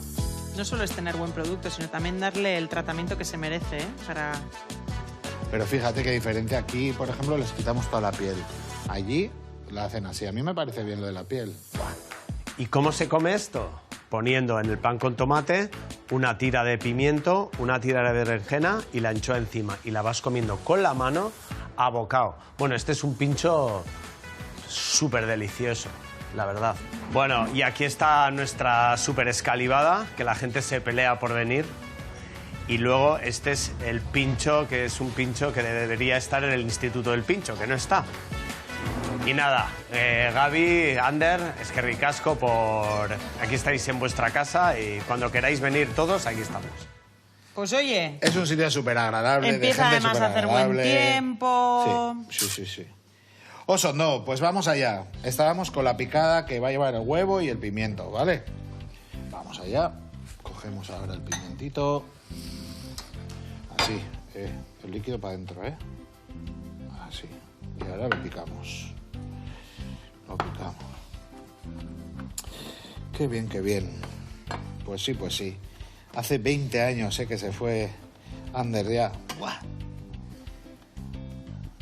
No solo es tener buen producto, sino también darle el tratamiento que se merece, ¿eh? Pero fíjate qué diferente. Aquí, por ejemplo, les quitamos toda la piel. Allí la hacen así. A mí me parece bien lo de la piel. ¿Y cómo se come esto? Poniendo en el pan con tomate una tira de pimiento, una tira de berenjena y la anchoa encima. Y la vas comiendo con la mano a bocado. Bueno, este es un pincho súper delicioso, la verdad. Bueno, y aquí está nuestra súper escalivada, que la gente se pelea por venir. Y luego este es el pincho, que es un pincho que debería estar en el Instituto del Pincho, que no está. Y nada, Gaby, Ander, eskerrik asko por... Aquí estáis en vuestra casa y cuando queráis venir todos, aquí estamos. Pues oye... Es un sitio súper agradable. Empieza además a hacer buen tiempo. Sí. Oso, no, pues vamos allá. Estábamos con la picada que va a llevar el huevo y el pimiento, ¿vale? Vamos allá. Cogemos ahora el pimentito. Así, el líquido para adentro, ¿eh? Así. Y ahora lo picamos. Lo picamos. Qué bien, qué bien. Pues sí. Hace 20 años, que se fue Ander ya. ¡Buah!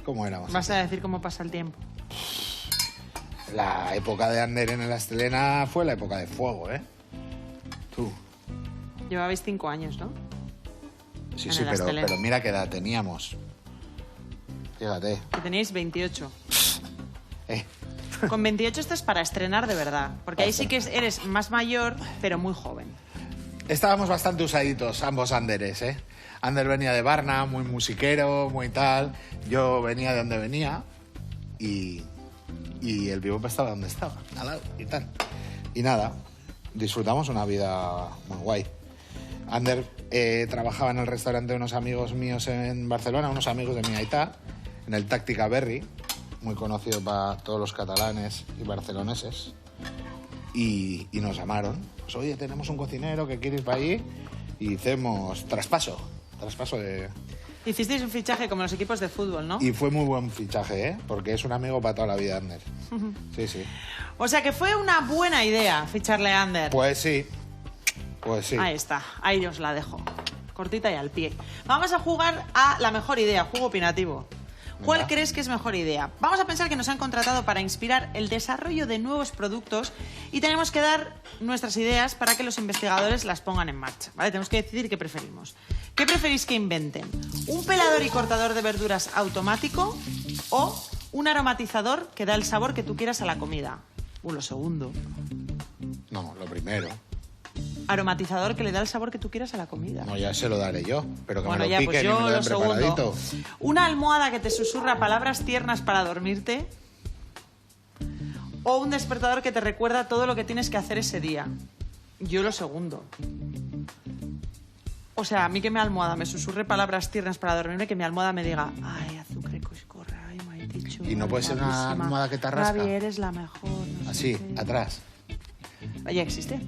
¿Cómo éramos? Vas a decir cómo pasa el tiempo. La época de Ander en el Astelena fue la época de fuego, ¿eh? Tú. Llevabais 5 años, ¿no? Sí, En el pero Astelena. mira qué edad teníamos. Fíjate. Que tenéis 28. Eh, Con 28 esto es para estrenar de verdad. Porque ahí sí que eres más mayor, pero muy joven. Estábamos bastante usaditos, ambos Anderes, ¿eh? Ander venía de Varna, muy musiquero, muy tal. Yo venía de donde venía y el Bebop estaba donde estaba, al lado y tal. Y nada, disfrutamos una vida muy guay. Ander trabajaba en el restaurante de unos amigos míos en Barcelona, unos amigos de mi aita, en el Táctica Berry, muy conocido para todos los catalanes y barceloneses. Y nos llamaron. Pues, oye, tenemos un cocinero que quiere ir para allí y hacemos traspaso de... Hicisteis un fichaje como los equipos de fútbol, ¿no? Y fue muy buen fichaje, ¿eh? Porque es un amigo para toda la vida, Ander. Sí. O sea que fue una buena idea ficharle a Ander. Pues sí. Ahí está, ahí os la dejo. Cortita y al pie. Vamos a jugar a la mejor idea, juego opinativo. ¿Cuál Venga. crees que es mejor idea? Vamos a pensar que nos han contratado para inspirar el desarrollo de nuevos productos y tenemos que dar nuestras ideas para que los investigadores las pongan en marcha, ¿vale? Tenemos que decidir qué preferimos. ¿Qué preferís que inventen? ¿Un pelador y cortador de verduras automático o un aromatizador que da el sabor que tú quieras a la comida? Lo segundo. No, lo primero. Aromatizador que le da el sabor que tú quieras a la comida. No, ya se lo daré yo, pero que Bueno, me lo ya, piquen pues y me yo lo lo den preparadito. segundo. Una almohada que te susurra palabras tiernas para dormirte. O un despertador que te recuerda todo lo que tienes que hacer ese día. Yo lo segundo. O sea, a mí que mi almohada me susurre palabras tiernas para dormirme, que mi almohada me diga, ay, azúcar, coscorra, ay, me ha dicho. ¿Y no puede ser una guapísima. almohada que te rasca? Gaby, eres la mejor. no sé Así, qué". atrás. Ya existe.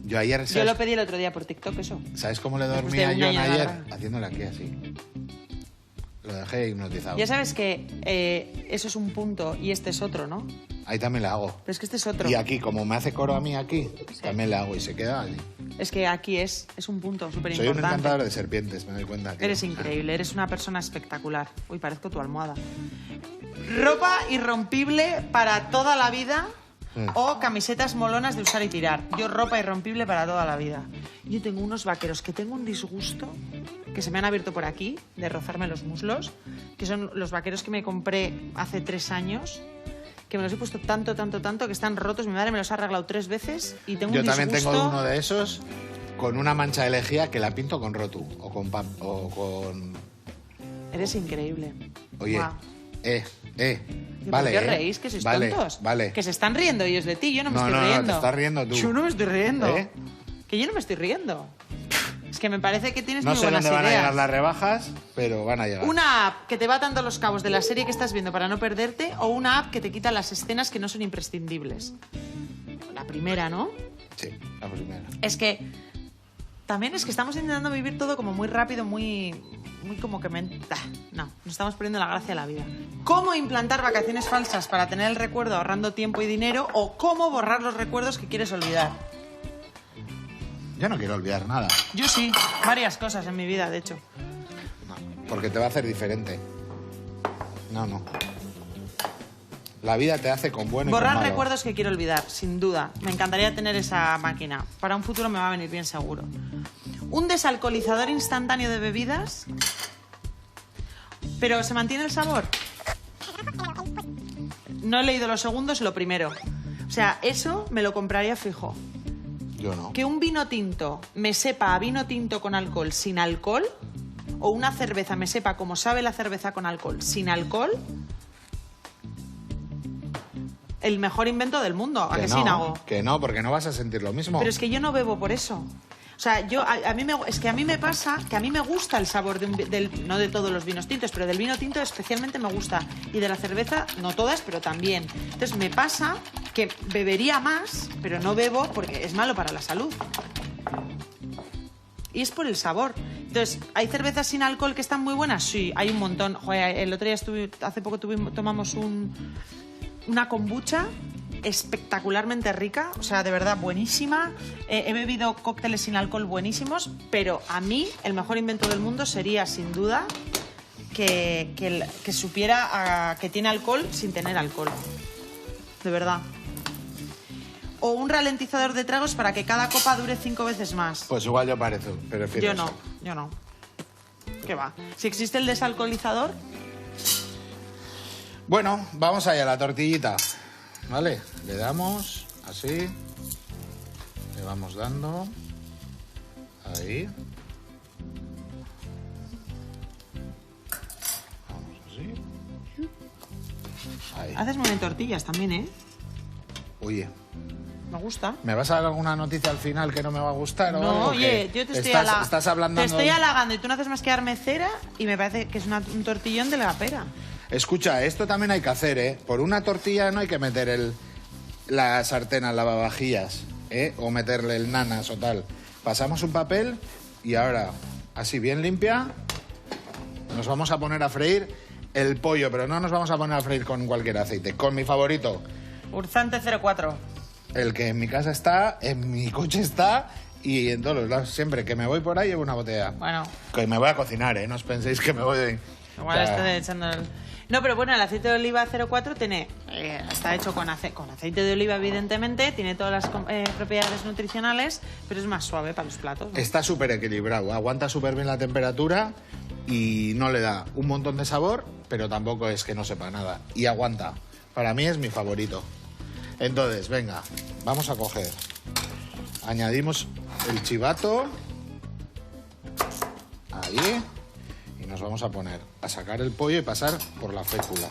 Yo ayer, Yo lo pedí el otro día por TikTok, eso. ¿sabes cómo le Después dormía de un yo año de ayer? agarrar. Haciéndole aquí así. Lo dejé hipnotizado. Ya sabes que eso es un punto y este es otro, ¿no? Ahí también le hago. Pero es que este es otro. Y aquí, como me hace coro a mí aquí, también le hago y se queda allí. Es que aquí es un punto súper Soy un importante. encantador de serpientes, me doy cuenta. Que... Eres increíble, eres una persona espectacular. Uy, parezco tu almohada. Ropa irrompible para toda la vida o camisetas molonas de usar y tirar. Yo ropa irrompible para toda la vida. Yo tengo unos vaqueros que tengo un disgusto que se me han abierto por aquí de rozarme los muslos, que son los vaqueros que me compré hace 3 años, que me los he puesto tanto que están rotos. Mi madre me los ha arreglado 3 veces y tengo Yo un también disgusto. tengo uno de esos con una mancha de lejía que la pinto con rotu o con... Eres increíble. Oye, Guau. Vale, ¿Por qué os reís? ¿Que sois vale, tontos? Vale. Que se están riendo ellos de ti, yo no me No, estoy no, no, riendo. te estás riendo tú. Yo no me estoy riendo. ¿Eh? Que yo no me estoy riendo. Es que me parece que tienes No muy sé buenas dónde van a llegar ideas. las rebajas, pero van a llegar. Una app que te va dando los cabos de la serie que estás viendo para no perderte, o una app que te quita las escenas que no son imprescindibles. La primera, ¿no? Sí, la primera. Es que también es que estamos intentando vivir todo como muy rápido, muy como que no, nos estamos perdiendo la gracia de la vida. ¿Cómo implantar vacaciones falsas para tener el recuerdo ahorrando tiempo y dinero? O cómo borrar los recuerdos que quieres olvidar. Yo no quiero olvidar nada. Yo sí, varias cosas en mi vida, de hecho. No, porque te va a hacer diferente. No. La vida te hace con bueno y Borrar con malo. recuerdos que quiero olvidar, sin duda. Me encantaría tener esa máquina. Para un futuro me va a venir bien seguro. Un desalcoholizador instantáneo de bebidas. ¿Pero se mantiene el sabor? No he leído los segundos, lo primero. O sea, eso me lo compraría fijo. Yo no. Que un vino tinto me sepa a vino tinto con alcohol sin alcohol, o una cerveza me sepa como sabe la cerveza con alcohol sin alcohol, el mejor invento del mundo. ¿A que sí, Nago? Que no, porque no vas a sentir lo mismo. Pero es que yo no bebo por eso. O sea, a mí me pasa que a mí me gusta el sabor no de todos los vinos tintos, pero del vino tinto especialmente me gusta. Y de la cerveza, no todas, pero también. Entonces me pasa que bebería más, pero no bebo porque es malo para la salud. Y es por el sabor. Entonces, ¿hay cervezas sin alcohol que están muy buenas? Sí, hay un montón. Joder, el otro día hace poco tomamos una kombucha espectacularmente rica, o sea, de verdad buenísima. He bebido cócteles sin alcohol buenísimos, pero a mí el mejor invento del mundo sería, sin duda, que supiera que tiene alcohol sin tener alcohol. De verdad. O un ralentizador de tragos para que cada copa dure 5 veces más. Pues igual yo prefiero eso. Yo no. ¿Qué va? Si existe el desalcoholizador... Bueno, vamos allá, la tortillita. ¿Vale? Le damos así. Le vamos dando. Ahí. Vamos así. Ahí. Haces muy bien tortillas también, ¿eh? Oye, Me gusta. ¿me vas a dar alguna noticia al final que no me va a gustar? No, algo? oye, Que yo te estoy estás hablando. Te estoy halagando y tú no haces más que darme cera y me parece que es un tortillón de la pera. Escucha, esto también hay que hacer, ¿eh? Por una tortilla no hay que meter la sartén al lavavajillas, ¿eh? O meterle el nanas o tal. Pasamos un papel y ahora, así bien limpia, nos vamos a poner a freír el pollo, pero no nos vamos a poner a freír con cualquier aceite, con mi favorito. Urzante 04. El que en mi casa está, en mi coche está y en todos los lados. Siempre que me voy por ahí llevo una botella. Bueno, Que me voy a cocinar, ¿eh? No os penséis que me voy de... igual O sea, estoy echando el... No, pero bueno, el aceite de oliva 04 está hecho con aceite de oliva, evidentemente, tiene todas las propiedades nutricionales, pero es más suave para los platos, ¿no? Está súper equilibrado, aguanta súper bien la temperatura y no le da un montón de sabor, pero tampoco es que no sepa nada. Y aguanta. Para mí es mi favorito. Entonces, venga, vamos a coger. Añadimos el chivato. Ahí. Y nos vamos a poner a sacar el pollo y pasar por la fécula.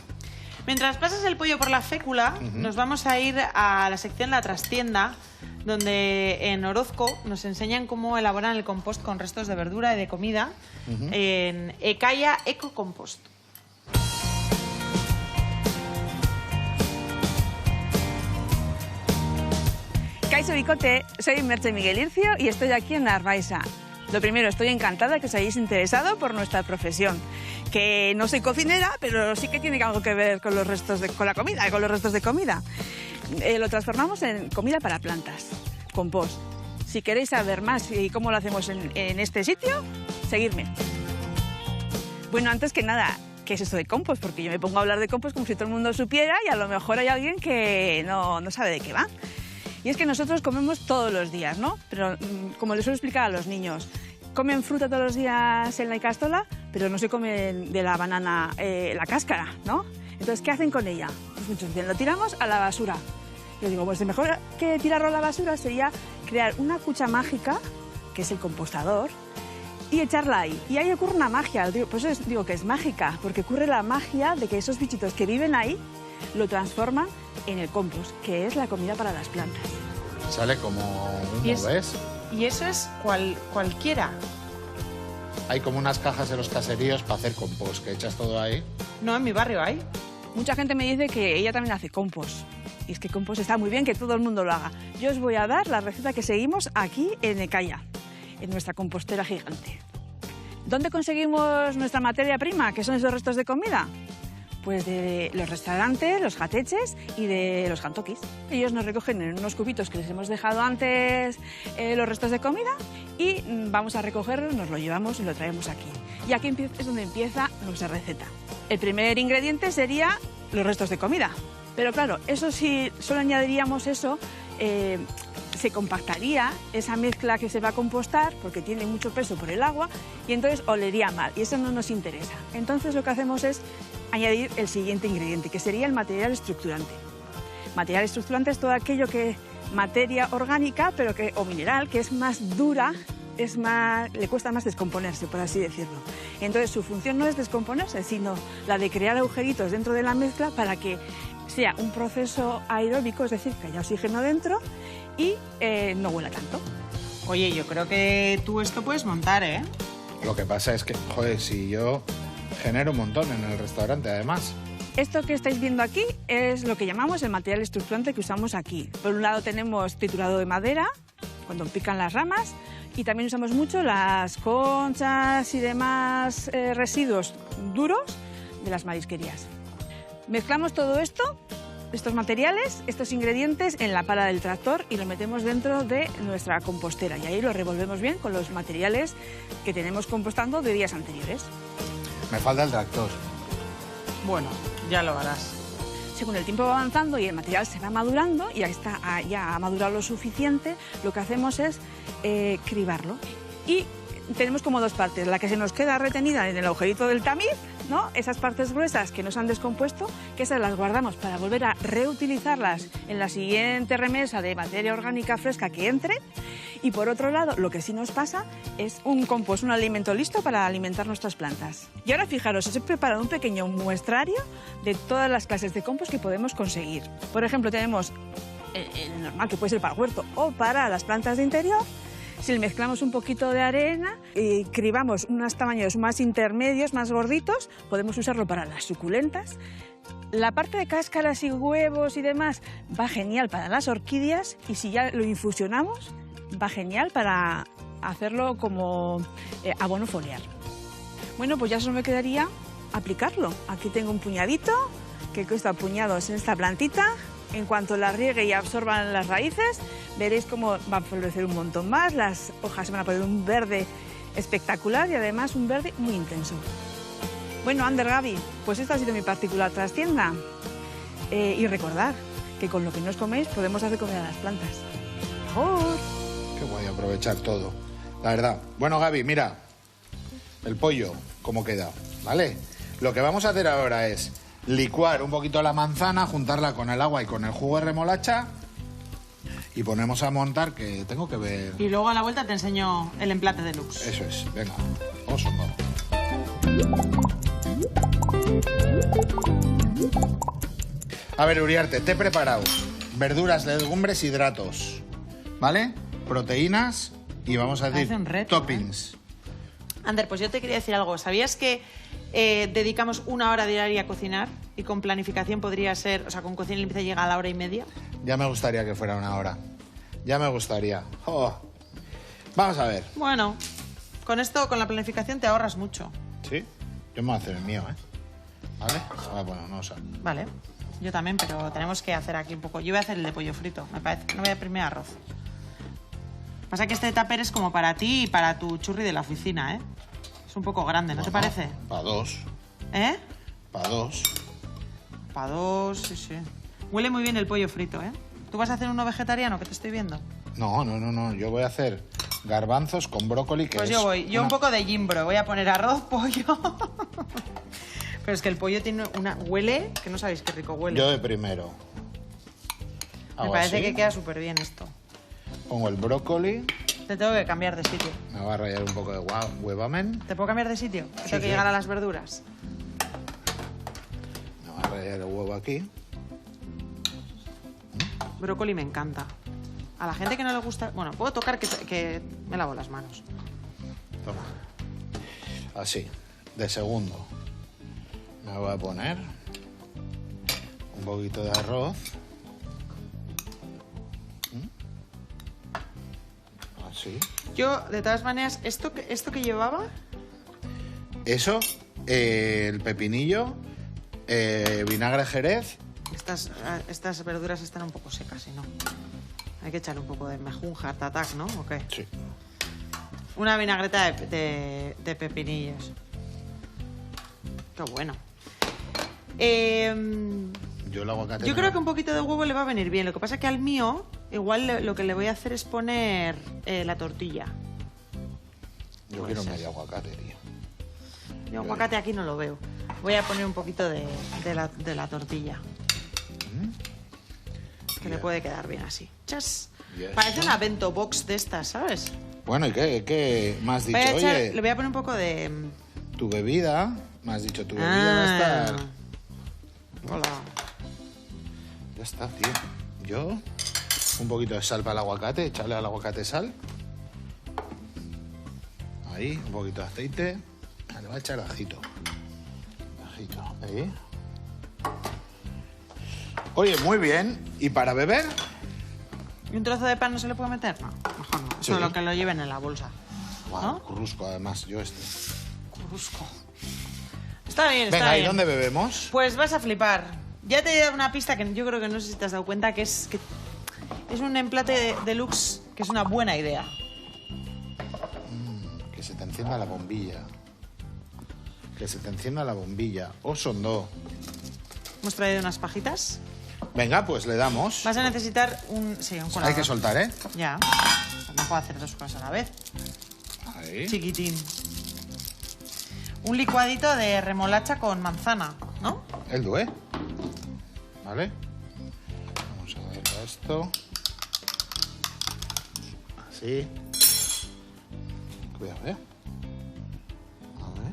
Mientras pasas el pollo por la fécula, nos vamos a ir a la sección La Trastienda, donde en Orozco nos enseñan cómo elaboran el compost con restos de verdura y de comida en Ekaya Eco Compost. Kaixo Bicote, soy Merche Miguel Ircio y estoy aquí en Arbaiza. Lo primero, estoy encantada que os hayáis interesado por nuestra profesión. Que no soy cocinera, pero sí que tiene algo que ver con los restos con la comida, con los restos de comida. Lo transformamos en comida para plantas, compost. Si queréis saber más y cómo lo hacemos en este sitio, seguidme. Bueno, antes que nada, ¿qué es esto de compost? Porque yo me pongo a hablar de compost como si todo el mundo supiera y a lo mejor hay alguien que no sabe de qué va. Y es que nosotros comemos todos los días, ¿no? Pero como les suelo explicar a los niños, comen fruta todos los días en la icastola, pero no se comen de la banana la cáscara, ¿no? Entonces, ¿qué hacen con ella? Pues muchos dicen, lo tiramos a la basura. Yo digo, pues mejor que tirarlo a la basura sería crear una cucha mágica, que es el compostador, y echarla ahí. Y ahí ocurre una magia, por eso digo que es mágica, porque ocurre la magia de que esos bichitos que viven ahí lo transforman en el compost, que es la comida para las plantas. Sale como un Y es- ¿ves? Y eso es cualquiera. Hay como unas cajas en los caseríos para hacer compost, que echas todo ahí. No, en mi barrio hay. Mucha gente me dice que ella también hace compost. Y es que compost está muy bien, que todo el mundo lo haga. Yo os voy a dar la receta que seguimos aquí en Ecaya, en nuestra compostera gigante. ¿Dónde conseguimos nuestra materia prima, que son esos restos de comida? Pues de los restaurantes, los jateches y de los jantokis. Ellos nos recogen en unos cubitos que les hemos dejado antes los restos de comida y vamos a recogerlo, nos lo llevamos y lo traemos aquí. Y aquí es donde empieza nuestra receta. El primer ingrediente sería los restos de comida. Pero claro, eso si solo añadiríamos eso, se compactaría esa mezcla que se va a compostar porque tiene mucho peso por el agua y entonces olería mal y eso no nos interesa. Entonces lo que hacemos es añadir el siguiente ingrediente, que sería el material estructurante. Material estructurante es todo aquello que materia orgánica pero o mineral que es más dura, le cuesta más descomponerse, por así decirlo. Entonces su función no es descomponerse, sino la de crear agujeritos dentro de la mezcla para que sea un proceso aeróbico, es decir, que haya oxígeno dentro y no huela tanto. Oye, yo creo que tú esto puedes montar, ¿eh? Lo que pasa es que, joder, si yo genero un montón en el restaurante, además. Esto que estáis viendo aquí es lo que llamamos el material estructurante que usamos aquí. Por un lado tenemos triturado de madera, cuando pican las ramas, y también usamos mucho las conchas y demás residuos duros de las marisquerías. Mezclamos todo esto, estos materiales, estos ingredientes en la pala del tractor y lo metemos dentro de nuestra compostera y ahí lo revolvemos bien con los materiales que tenemos compostando de días anteriores. Me falta el tractor. Bueno, ya lo harás. Según el tiempo va avanzando y el material se va madurando y ya ha madurado lo suficiente, lo que hacemos es cribarlo. Y tenemos como dos partes, la que se nos queda retenida en el agujerito del tamiz, ¿no? Esas partes gruesas que no se han descompuesto, que esas las guardamos para volver a reutilizarlas en la siguiente remesa de materia orgánica fresca que entre. Y por otro lado, lo que sí nos pasa es un compost, un alimento listo para alimentar nuestras plantas. Y ahora fijaros, os he preparado un pequeño muestrario de todas las clases de compost que podemos conseguir. Por ejemplo, tenemos el normal, que puede ser para el huerto o para las plantas de interior. Si le mezclamos un poquito de arena y cribamos unos tamaños más intermedios, más gorditos, podemos usarlo para las suculentas. La parte de cáscaras y huevos y demás va genial para las orquídeas y si ya lo infusionamos, va genial para hacerlo como abono foliar. Bueno, pues ya solo me quedaría aplicarlo. Aquí tengo un puñadito que cuesta puñados en esta plantita. En cuanto la riegue y absorban las raíces, veréis cómo va a florecer un montón más, las hojas se van a poner un verde espectacular y además un verde muy intenso. Bueno, Ander, Gaby, pues esta ha sido mi particular trastienda. Y recordad que con lo que nos coméis podemos hacer comer a las plantas. ¡Mejor! Qué guay aprovechar todo, la verdad. Bueno, Gaby, mira, el pollo, cómo queda, ¿vale? Lo que vamos a hacer ahora es licuar un poquito la manzana, juntarla con el agua y con el jugo de remolacha y ponemos a montar, que tengo que ver... Y luego a la vuelta te enseño el emplate deluxe. Eso es, venga, vamos un poco. A ver, Uriarte, te he preparado verduras, legumbres, hidratos, ¿vale? Proteínas y vamos a decir Parece un reto, toppings. Ander, pues yo te quería decir algo. ¿Sabías que dedicamos 1 hora diaria a cocinar y con planificación podría ser, o sea, con cocina y limpieza llega a la 1:30? Ya me gustaría que fuera 1 hora. Ya me gustaría. Oh. Vamos a ver. Bueno, con esto, con la planificación te ahorras mucho. ¿Sí? Yo me voy a hacer el mío, ¿eh? ¿Vale? Ah, bueno, no sé. Vale, yo también, pero tenemos que hacer aquí un poco. Yo voy a hacer el de pollo frito, me parece. No voy a primero arroz. Pasa que este tupper es como para ti y para tu churri de la oficina, ¿eh? Es un poco grande, ¿no te parece? Para 2. ¿Eh? Para 2. Para 2, sí, sí. Huele muy bien el pollo frito, ¿eh? ¿Tú vas a hacer uno vegetariano, que te estoy viendo? No. Yo voy a hacer garbanzos con brócoli, que pues es yo voy. Yo una... un poco de gimbro. Voy a poner arroz, pollo. Pero es que el pollo tiene una... Huele, que no sabéis qué rico huele. Yo de primero. Me Hago parece así, que queda súper bien esto. pongo el brócoli, Te tengo que cambiar de sitio. me va a rallar un poco de huevamen, ¿Te puedo cambiar de sitio? Que Sí, tengo que sí. llegar a las verduras. me va a rallar el huevo aquí. Brócoli me encanta. A la gente que no le gusta... Bueno, puedo tocar que me lavo las manos. Toma. Así, de segundo. Me voy a poner un poquito de arroz. Así. Yo, de todas maneras, ¿esto que llevaba? Eso, el pepinillo, vinagre jerez. Estas verduras están un poco secas, ¿y no? Hay que echarle un poco de mejunja, Heart Attack, ¿no? ¿O qué? Sí. Una vinagreta de pepinillos. Qué bueno. Yo el aguacate. Yo creo que un poquito de huevo le va a venir bien. Lo que pasa es que al mío, igual lo que le voy a hacer es poner la tortilla. Yo quiero medio aguacate, tío. Yo aguacate aquí no lo veo. Voy a poner un poquito de la tortilla. Que le puede quedar bien así. ¡Chas! Parece una bento box de estas, ¿sabes? Bueno, ¿y qué me has dicho? Le Oye, voy a poner un poco de... tu bebida, me has dicho, tu bebida va a estar... Hola. Ya está, tío. Yo, un poquito de sal para el aguacate, echarle al aguacate sal. Ahí, un poquito de aceite. Le voy a echar ajito. Ajito, ahí. Oye, muy bien. ¿Y para beber? ¿Y un trozo de pan no se le puede meter? No, mejor no. Sí. Solo que lo lleven en la bolsa. Guau, ¿No? currusco, además, yo este. Currusco. Está bien, está Venga, bien. ¿y dónde bebemos? Pues vas a flipar. Ya te he dado una pista que yo creo que no sé si te has dado cuenta, que es un emplate deluxe, que es una buena idea. Que se te encienda la bombilla. Que se te encienda la bombilla. O son dos. Hemos traído unas pajitas. Venga, pues le damos. Vas a necesitar un colador. Hay que soltar, ¿eh? Ya. No puedo hacer dos cosas a la vez. Ahí. Chiquitín. Un licuadito de remolacha con manzana, ¿no? El dué. ¿Vale? Vamos a ver esto. Así. Cuidado, ¿eh? A ver.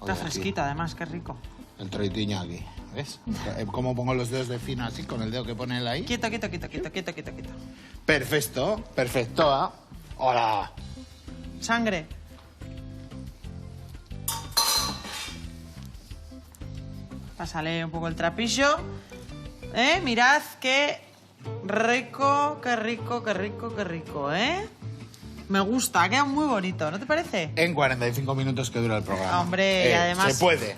Está Oye, fresquito, además, qué rico. aquí, el troitiño aquí. ¿Ves? ¿Cómo pongo los dedos de fino así con el dedo que pone él ahí? Quieto, quieto, quieto, quieto, quieto, quieto, quieto. Perfecto, perfecto. ¿Ah? ¡Hola! Sangre. Pásale un poco el trapillo. Mirad qué rico, qué rico, qué rico, qué rico, ¿eh? Me gusta, queda muy bonito, ¿no te parece? En 45 minutos que dura el programa. Hombre, y además- Se puede.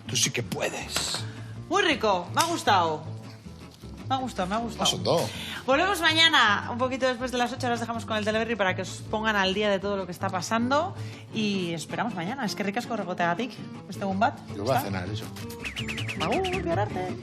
Tú sí que puedes. Muy rico, me ha gustado. Me ha gustado, me ha gustado. Paso todo. Volvemos mañana, un poquito después de las 8, las dejamos con el Teleberri para que os pongan al día de todo lo que está pasando. Y esperamos mañana. Es que ricasco regoteagatik. Este un bat. Yo voy a cenar eso. Agur, qué arte.